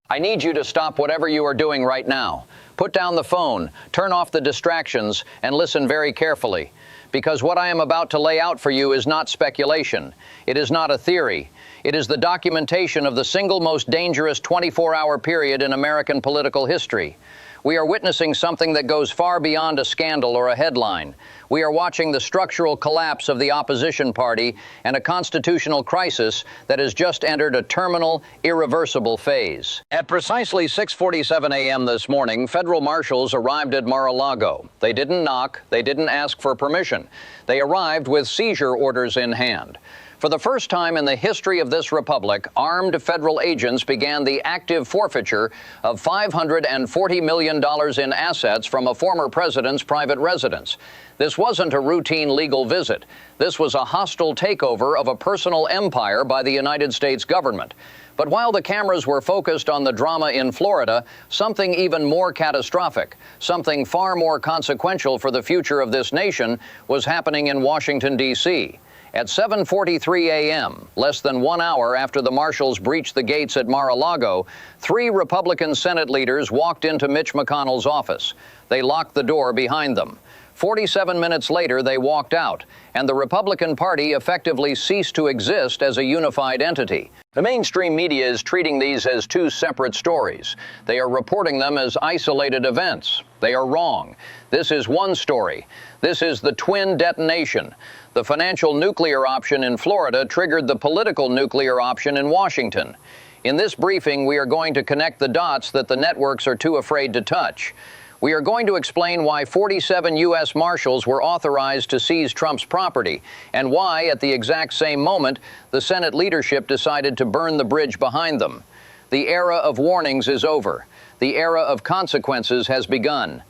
I need you to stop whatever you are doing right now. Put down the phone, turn off the distractions, and listen very carefully. Because what I am about to lay out for you is not speculation. It is not a theory. It is the documentation of the single most dangerous 24-hour period in American political history. We are witnessing something that goes far beyond a scandal or a headline. We are watching the structural collapse of the opposition party and a constitutional crisis that has just entered a terminal, irreversible phase. At precisely 6:47 a.m. this morning, federal marshals arrived at Mar-a-Lago. They didn't knock. They didn't ask for permission. They arrived with seizure orders in hand. For the first time in the history of this republic, armed federal agents began the active forfeiture of $540 million in assets from a former president's private residence. This wasn't a routine legal visit. This was a hostile takeover of a personal empire by the United States government. But while the cameras were focused on the drama in Florida, something even more catastrophic, something far more consequential for the future of this nation, was happening in Washington, D.C. At 7:43 a.m., less than 1 hour after the marshals breached the gates at Mar-a-Lago, 3 Republican Senate leaders walked into Mitch McConnell's office. They locked the door behind them. 47 minutes later, they walked out, and the Republican Party effectively ceased to exist as a unified entity. The mainstream media is treating these as 2 separate stories. They are reporting them as isolated events. They are wrong. This is one story. This is the twin detonation. The financial nuclear option in Florida triggered the political nuclear option in Washington. In this briefing, we are going to connect the dots that the networks are too afraid to touch. We are going to explain why 47 US Marshals were authorized to seize Trump's property, and why, at the exact same moment, the Senate leadership decided to burn the bridge behind them. The era of warnings is over. The era of consequences has begun.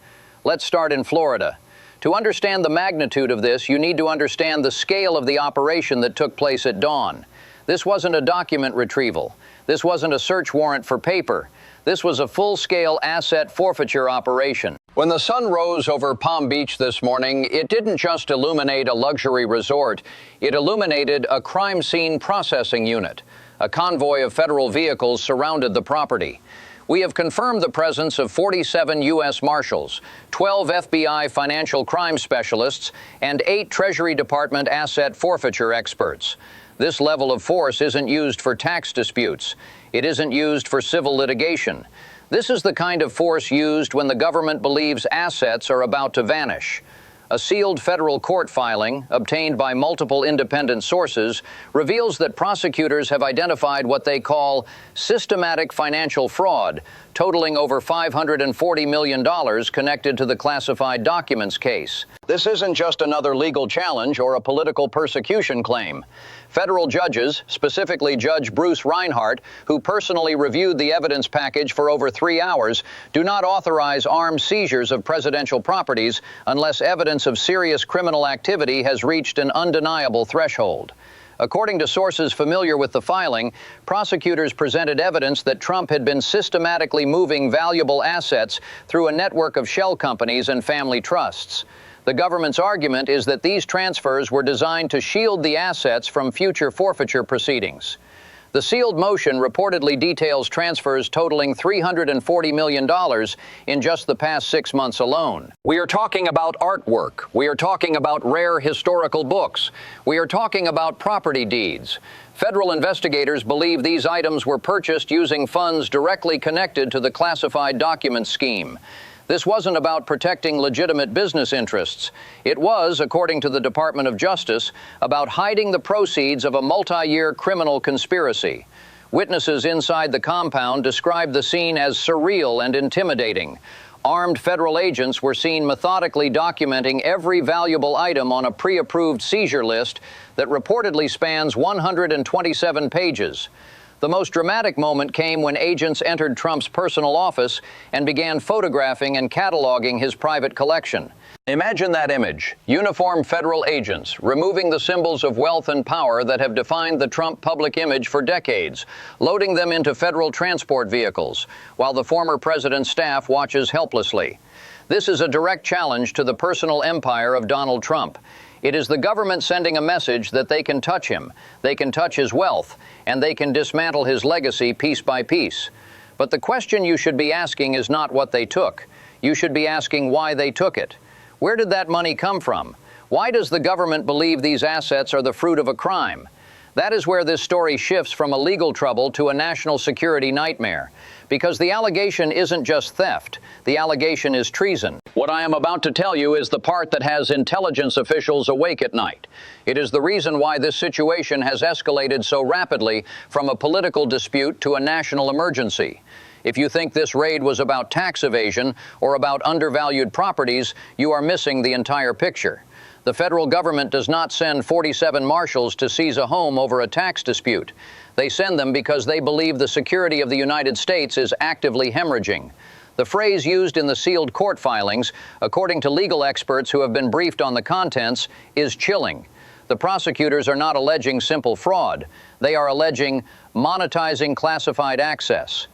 Let's start in Florida. To understand the magnitude of this, you need to understand the scale of the operation that took place at dawn. This wasn't a document retrieval. This wasn't a search warrant for paper. This was a full-scale asset forfeiture operation. When the sun rose over Palm Beach this morning, it didn't just illuminate a luxury resort. It illuminated a crime scene processing unit. A convoy of federal vehicles surrounded the property. We have confirmed the presence of 47 U.S. Marshals, 12 FBI financial crime specialists, and 8 Treasury Department asset forfeiture experts. This level of force isn't used for tax disputes. It isn't used for civil litigation. This is the kind of force used when the government believes assets are about to vanish. A sealed federal court filing, obtained by multiple independent sources, reveals that prosecutors have identified what they call systematic financial fraud, totaling over $540 million connected to the classified documents case. This isn't just another legal challenge or a political persecution claim. Federal judges, specifically Judge Bruce Reinhart, who personally reviewed the evidence package for over 3 hours, do not authorize armed seizures of presidential properties unless evidence of serious criminal activity has reached an undeniable threshold. According to sources familiar with the filing, prosecutors presented evidence that Trump had been systematically moving valuable assets through a network of shell companies and family trusts. The government's argument is that these transfers were designed to shield the assets from future forfeiture proceedings. The sealed motion reportedly details transfers totaling $340 million in just the past 6 months alone. We are talking about artwork. We are talking about rare historical books. We are talking about property deeds. Federal investigators believe these items were purchased using funds directly connected to the classified documents scheme. This wasn't about protecting legitimate business interests. It was, according to the Department of Justice, about hiding the proceeds of a multi-year criminal conspiracy. Witnesses inside the compound described the scene as surreal and intimidating. Armed federal agents were seen methodically documenting every valuable item on a pre-approved seizure list that reportedly spans 127 pages. The most dramatic moment came when agents entered Trump's personal office and began photographing and cataloging his private collection. Imagine that image: uniformed federal agents removing the symbols of wealth and power that have defined the Trump public image for decades, loading them into federal transport vehicles, while the former president's staff watches helplessly. This is a direct challenge to the personal empire of Donald Trump. It is the government sending a message that they can touch him, they can touch his wealth, and they can dismantle his legacy piece by piece. But the question you should be asking is not what they took. You should be asking why they took it. Where did that money come from? Why does the government believe these assets are the fruit of a crime? That is where this story shifts from a legal trouble to a national security nightmare. Because the allegation isn't just theft, the allegation is treason. What I am about to tell you is the part that has intelligence officials awake at night. It is the reason why this situation has escalated so rapidly from a political dispute to a national emergency. If you think this raid was about tax evasion or about undervalued properties, you are missing the entire picture. The federal government does not send 47 marshals to seize a home over a tax dispute. They send them because they believe the security of the United States is actively hemorrhaging. The phrase used in the sealed court filings, according to legal experts who have been briefed on the contents, is chilling. The prosecutors are not alleging simple fraud. They are alleging monetizing classified access.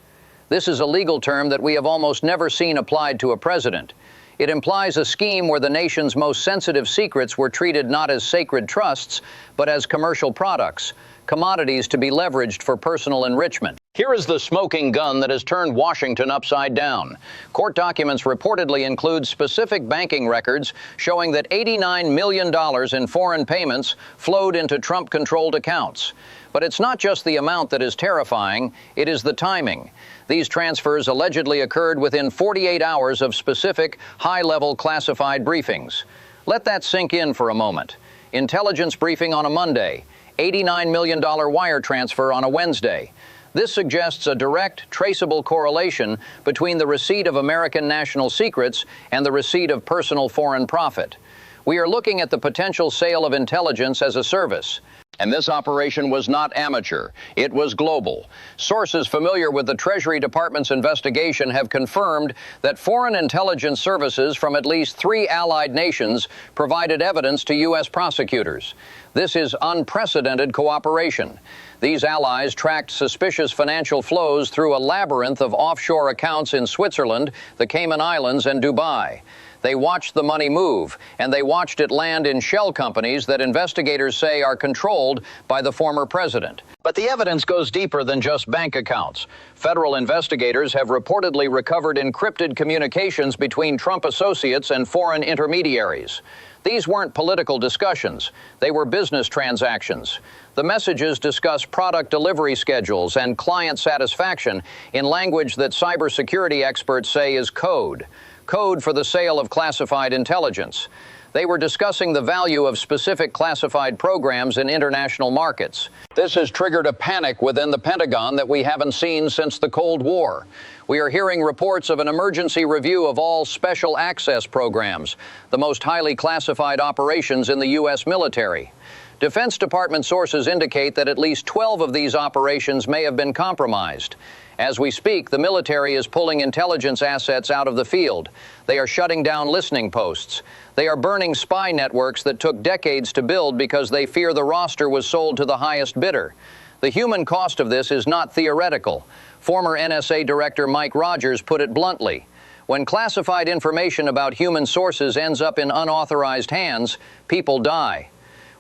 This is a legal term that we have almost never seen applied to a president. It implies a scheme where the nation's most sensitive secrets were treated not as sacred trusts, but as commercial products, commodities to be leveraged for personal enrichment. Here is the smoking gun that has turned Washington upside down. Court documents reportedly include specific banking records showing that $89 million in foreign payments flowed into Trump-controlled accounts. But it's not just the amount that is terrifying, it is the timing. These transfers allegedly occurred within 48 hours of specific, high-level classified briefings. Let that sink in for a moment. Intelligence briefing on a Monday, $89 million wire transfer on a Wednesday. This suggests a direct, traceable correlation between the receipt of American national secrets and the receipt of personal foreign profit. We are looking at the potential sale of intelligence as a service. And this operation was not amateur. It was global. Sources familiar with the Treasury Department's investigation have confirmed that foreign intelligence services from at least 3 allied nations provided evidence to U.S. prosecutors. This is unprecedented cooperation. These allies tracked suspicious financial flows through a labyrinth of offshore accounts in Switzerland, the Cayman Islands, and Dubai. They watched the money move, and they watched it land in shell companies that investigators say are controlled by the former president. But the evidence goes deeper than just bank accounts. Federal investigators have reportedly recovered encrypted communications between Trump associates and foreign intermediaries. These weren't political discussions. They were business transactions. The messages discuss product delivery schedules and client satisfaction in language that cybersecurity experts say is code. Code for the sale of classified intelligence. They were discussing the value of specific classified programs in international markets. This has triggered a panic within the Pentagon that we haven't seen since the Cold War. We are hearing reports of an emergency review of all special access programs, the most highly classified operations in the U.S. military. Defense Department sources indicate that at least 12 of these operations may have been compromised. As we speak, the military is pulling intelligence assets out of the field. They are shutting down listening posts. They are burning spy networks that took decades to build because they fear the roster was sold to the highest bidder. The human cost of this is not theoretical. Former NSA Director Mike Rogers put it bluntly. When classified information about human sources ends up in unauthorized hands, people die.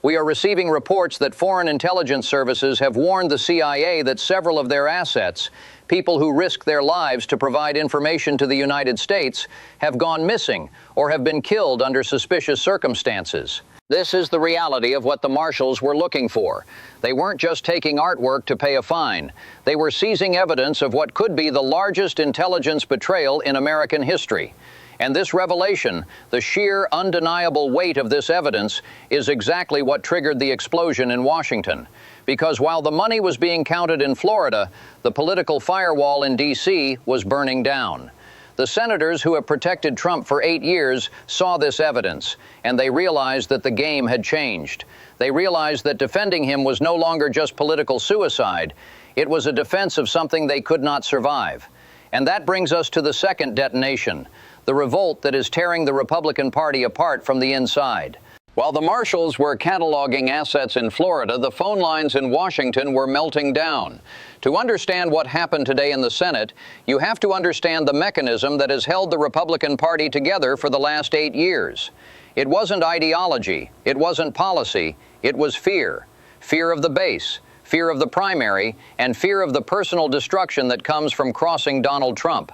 We are receiving reports that foreign intelligence services have warned the CIA that several of their assets, people who risk their lives to provide information to the United States, have gone missing or have been killed under suspicious circumstances. This is the reality of what the marshals were looking for. They weren't just taking artwork to pay a fine. They were seizing evidence of what could be the largest intelligence betrayal in American history. And this revelation, the sheer, undeniable weight of this evidence, is exactly what triggered the explosion in Washington. Because while the money was being counted in Florida, the political firewall in D.C. was burning down. The senators who have protected Trump for 8 years saw this evidence, and they realized that the game had changed. They realized that defending him was no longer just political suicide. It was a defense of something they could not survive. And that brings us to the second detonation, the revolt that is tearing the Republican Party apart from the inside. While the marshals were cataloging assets in Florida, the phone lines in Washington were melting down. To understand what happened today in the Senate, you have to understand the mechanism that has held the Republican Party together for the last 8 years. It wasn't ideology, it wasn't policy, it was fear. Fear of the base, fear of the primary, and fear of the personal destruction that comes from crossing Donald Trump.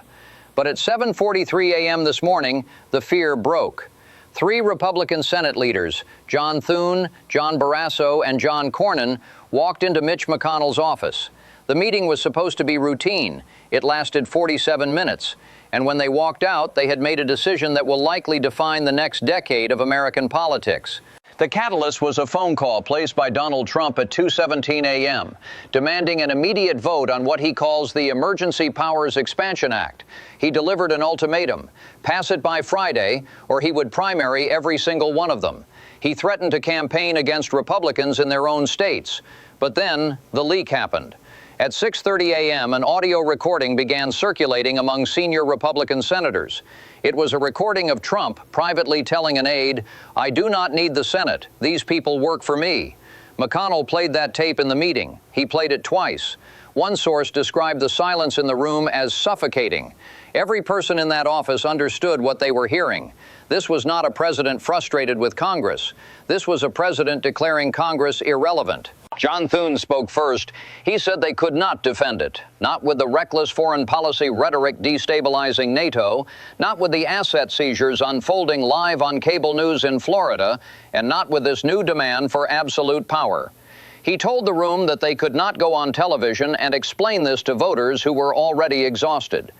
But at 7:43 a.m. this morning, the fear broke. 3 Republican Senate leaders, John Thune, John Barrasso, and John Cornyn, walked into Mitch McConnell's office. The meeting was supposed to be routine. It lasted 47 minutes. And when they walked out, they had made a decision that will likely define the next decade of American politics. The catalyst was a phone call placed by Donald Trump at 2:17 a.m., demanding an immediate vote on what he calls the Emergency Powers Expansion Act. He delivered an ultimatum: pass it by Friday, or he would primary every single one of them. He threatened to campaign against Republicans in their own states. But then the leak happened. At 6:30 a.m., an audio recording began circulating among senior Republican senators. It was a recording of Trump privately telling an aide, "I do not need the Senate. These people work for me." McConnell played that tape in the meeting. He played it twice. One source described the silence in the room as suffocating. Every person in that office understood what they were hearing. This was not a president frustrated with Congress. This was a president declaring Congress irrelevant. John Thune spoke first. He said they could not defend it, not with the reckless foreign policy rhetoric destabilizing NATO, not with the asset seizures unfolding live on cable news in Florida, and not with this new demand for absolute power. He told the room that they could not go on television and explain this to voters who were already exhausted.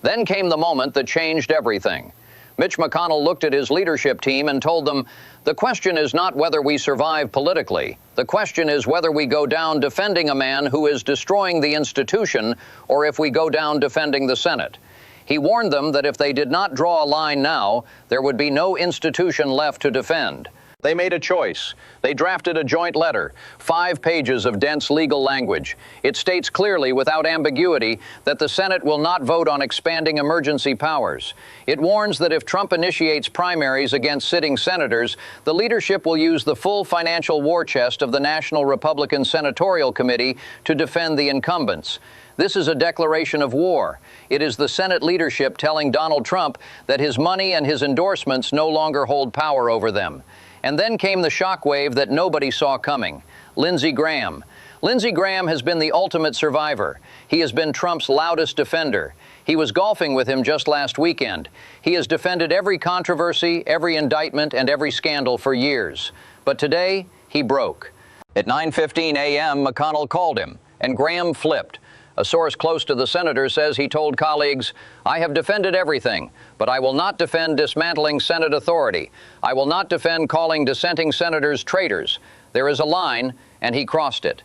Then came the moment that changed everything. Mitch McConnell looked at his leadership team and told them, "The question is not whether we survive politically. The question is whether we go down defending a man who is destroying the institution, or if we go down defending the Senate." He warned them that if they did not draw a line now, there would be no institution left to defend. They made a choice. They drafted a joint letter, 5 pages of dense legal language. It states clearly, without ambiguity, that the Senate will not vote on expanding emergency powers. It warns that if Trump initiates primaries against sitting senators, the leadership will use the full financial war chest of the National Republican Senatorial Committee to defend the incumbents. This is a declaration of war. It is the Senate leadership telling Donald Trump that his money and his endorsements no longer hold power over them. And then came the shockwave that nobody saw coming: Lindsey Graham. Lindsey Graham has been the ultimate survivor. He has been Trump's loudest defender. He was golfing with him just last weekend. He has defended every controversy, every indictment, and every scandal for years. But today, he broke. At 9:15 a.m., McConnell called him, and Graham flipped. A source close to the senator says he told colleagues, "I have defended everything, but I will not defend dismantling Senate authority. I will not defend calling dissenting senators traitors. There is a line," and he crossed it.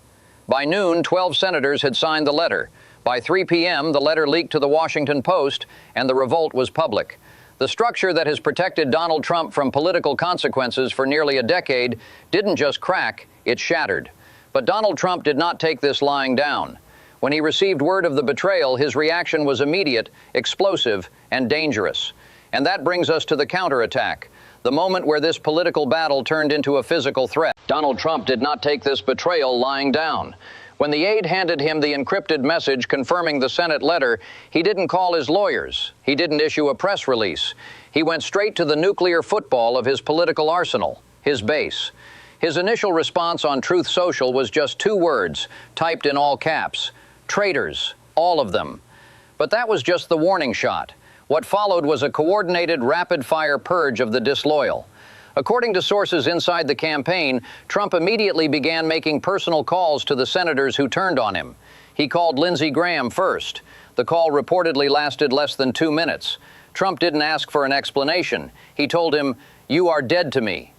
By noon, 12 senators had signed the letter. By 3 p.m., the letter leaked to the Washington Post, and the revolt was public. The structure that has protected Donald Trump from political consequences for nearly a decade didn't just crack, it shattered. But Donald Trump did not take this lying down. When he received word of the betrayal, his reaction was immediate, explosive, and dangerous. And that brings us to the counterattack, the moment where this political battle turned into a physical threat. Donald Trump did not take this betrayal lying down. When the aide handed him the encrypted message confirming the Senate letter, he didn't call his lawyers. He didn't issue a press release. He went straight to the nuclear football of his political arsenal, his base. His initial response on Truth Social was just 2 words, typed in all caps: "Traitors, all of them." But that was just the warning shot. What followed was a coordinated, rapid-fire purge of the disloyal. According to sources inside the campaign, Trump immediately began making personal calls to the senators who turned on him. He called Lindsey Graham first. The call reportedly lasted less than 2 minutes. Trump didn't ask for an explanation. He told him, "You are dead to me."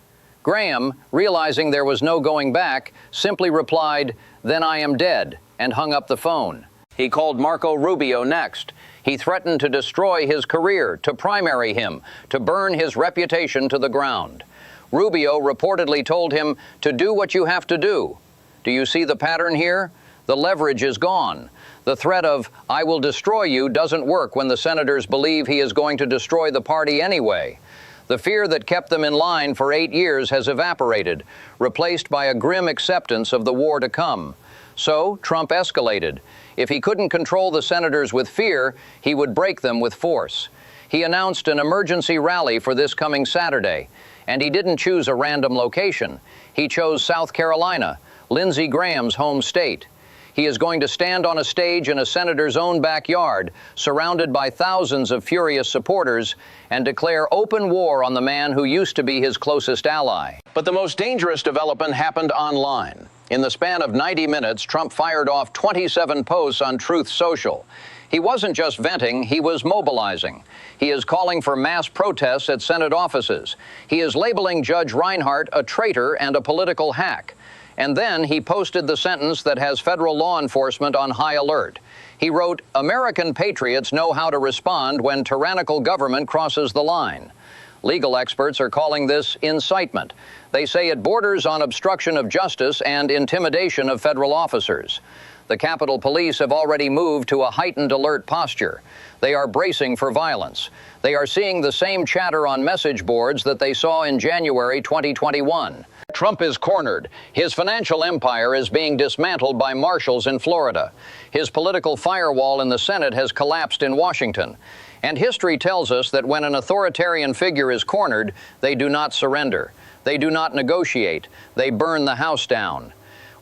Graham, realizing there was no going back, simply replied, "Then I am dead," and hung up the phone. He called Marco Rubio next. He threatened to destroy his career, to primary him, to burn his reputation to the ground. Rubio reportedly told him to do what you have to do. Do you see the pattern here? The leverage is gone. The threat of, "I will destroy you," doesn't work when the senators believe he is going to destroy the party anyway. The fear that kept them in line for 8 years has evaporated, replaced by a grim acceptance of the war to come. So Trump escalated. If he couldn't control the senators with fear, he would break them with force. He announced an emergency rally for this coming Saturday, and he didn't choose a random location. He chose South Carolina, Lindsey Graham's home state. He is going to stand on a stage in a senator's own backyard, surrounded by thousands of furious supporters, and declare open war on the man who used to be his closest ally. But the most dangerous development happened online. In the span of 90 minutes, Trump fired off 27 posts on Truth Social. He wasn't just venting, he was mobilizing. He is calling for mass protests at Senate offices. He is labeling Judge Reinhardt a traitor and a political hack. And then he posted the sentence that has federal law enforcement on high alert. He wrote, "American patriots know how to respond when tyrannical government crosses the line." Legal experts are calling this incitement. They say it borders on obstruction of justice and intimidation of federal officers. The Capitol Police have already moved to a heightened alert posture. They are bracing for violence. They are seeing the same chatter on message boards that they saw in January 2021. Trump is cornered. His financial empire is being dismantled by marshals in Florida. His political firewall in the Senate has collapsed in Washington. And history tells us that when an authoritarian figure is cornered, they do not surrender. They do not negotiate. They burn the house down.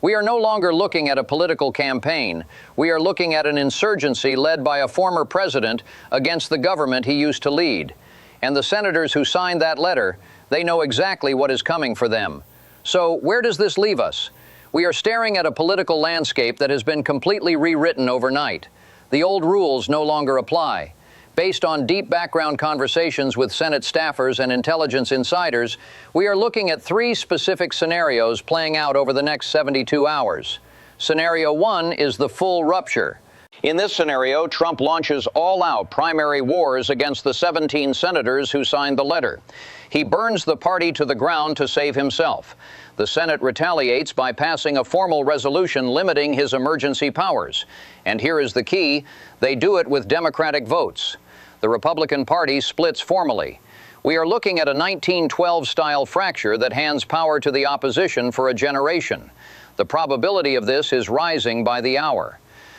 We are no longer looking at a political campaign. We are looking at an insurgency led by a former president against the government he used to lead. And the senators who signed that letter, they know exactly what is coming for them. So where does this leave us? We are staring at a political landscape that has been completely rewritten overnight. The old rules no longer apply. Based on deep background conversations with Senate staffers and intelligence insiders, we are looking at 3 specific scenarios playing out over the next 72 hours. Scenario 1 is the full rupture. In this scenario, Trump launches all-out primary wars against the 17 senators who signed the letter. He burns the party to the ground to save himself. The Senate retaliates by passing a formal resolution limiting his emergency powers. And here is the key: they do it with Democratic votes. The Republican Party splits formally. We are looking at a 1912-style fracture that hands power to the opposition for a generation. The probability of this is rising by the hour.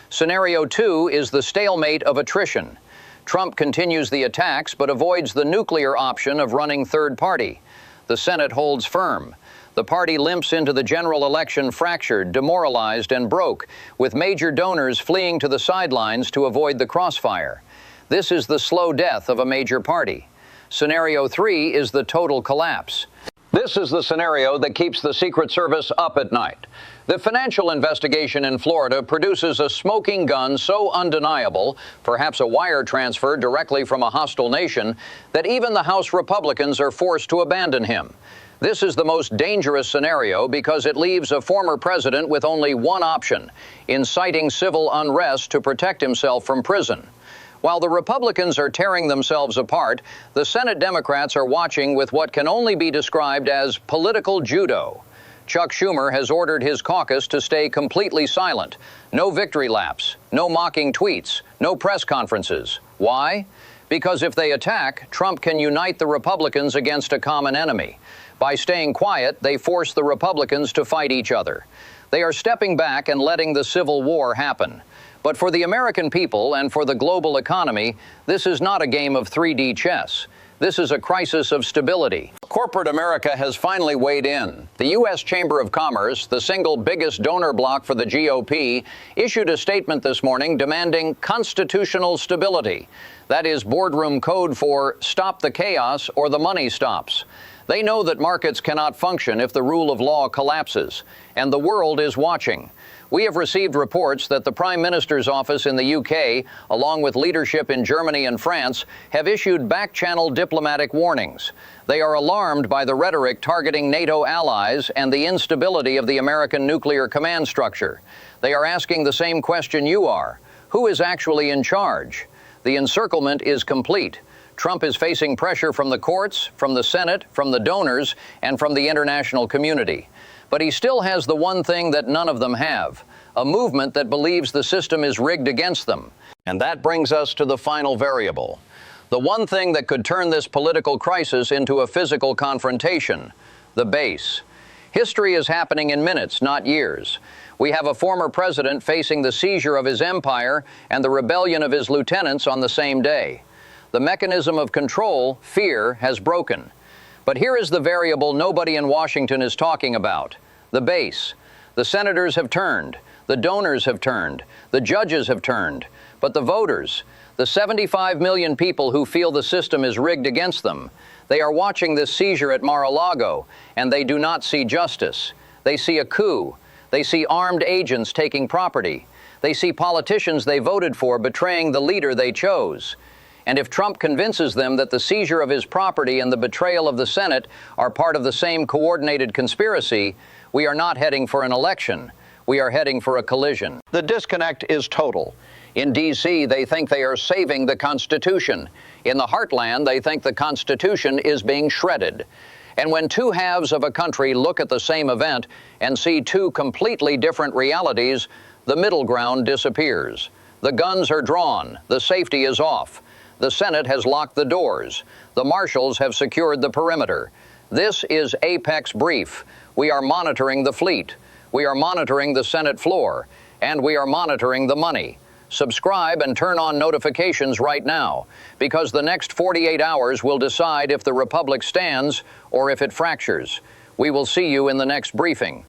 Scenario 2 is the stalemate of attrition. Trump continues the attacks but avoids the nuclear option of running third party. The Senate holds firm. The party limps into the general election fractured, demoralized, and broke, with major donors fleeing to the sidelines to avoid the crossfire. This is the slow death of a major party. Scenario 3 is the total collapse. This is the scenario that keeps the Secret Service up at night. The financial investigation in Florida produces a smoking gun so undeniable, perhaps a wire transfer directly from a hostile nation, that even the House Republicans are forced to abandon him. This is the most dangerous scenario because it leaves a former president with only one option: inciting civil unrest to protect himself from prison. While the Republicans are tearing themselves apart, the Senate Democrats are watching with what can only be described as political judo. Chuck Schumer has ordered his caucus to stay completely silent. No victory laps, no mocking tweets, no press conferences. Why? Because if they attack, Trump can unite the Republicans against a common enemy. By staying quiet, they force the Republicans to fight each other. They are stepping back and letting the Civil War happen. But for the American people and for the global economy, this is not a game of 3D chess. This is a crisis of stability. Corporate America has finally weighed in. The U.S. Chamber of Commerce, the single biggest donor bloc for the GOP, issued a statement this morning demanding constitutional stability. That is boardroom code for stop the chaos or the money stops. They know that markets cannot function if the rule of law collapses, and the world is watching. We have received reports that the Prime Minister's office in the UK, along with leadership in Germany and France, have issued back-channel diplomatic warnings. They are alarmed by the rhetoric targeting NATO allies and the instability of the American nuclear command structure. They are asking the same question you are: who is actually in charge? The encirclement is complete. Trump is facing pressure from the courts, from the Senate, from the donors, and from the international community. But he still has the one thing that none of them have: a movement that believes the system is rigged against them. And that brings us to the final variable. The one thing that could turn this political crisis into a physical confrontation: the base. History is happening in minutes, not years. We have a former president facing the seizure of his empire and the rebellion of his lieutenants on the same day. The mechanism of control, fear, has broken. But here is the variable nobody in Washington is talking about: the base. The senators have turned. The donors have turned. The judges have turned. But the voters, the 75 million people who feel the system is rigged against them, they are watching this seizure at Mar-a-Lago, and they do not see justice. They see a coup. They see armed agents taking property. They see politicians they voted for betraying the leader they chose. And if Trump convinces them that the seizure of his property and the betrayal of the Senate are part of the same coordinated conspiracy, we are not heading for an election. We are heading for a collision. The disconnect is total. In D.C., they think they are saving the Constitution. In the heartland, they think the Constitution is being shredded. And when two halves of a country look at the same event and see two completely different realities, the middle ground disappears. The guns are drawn. The safety is off. The Senate has locked the doors. The marshals have secured the perimeter. This is Apex Brief. We are monitoring the fleet. We are monitoring the Senate floor. And we are monitoring the money. Subscribe and turn on notifications right now, because the next 48 hours will decide if the Republic stands or if it fractures. We will see you in the next briefing.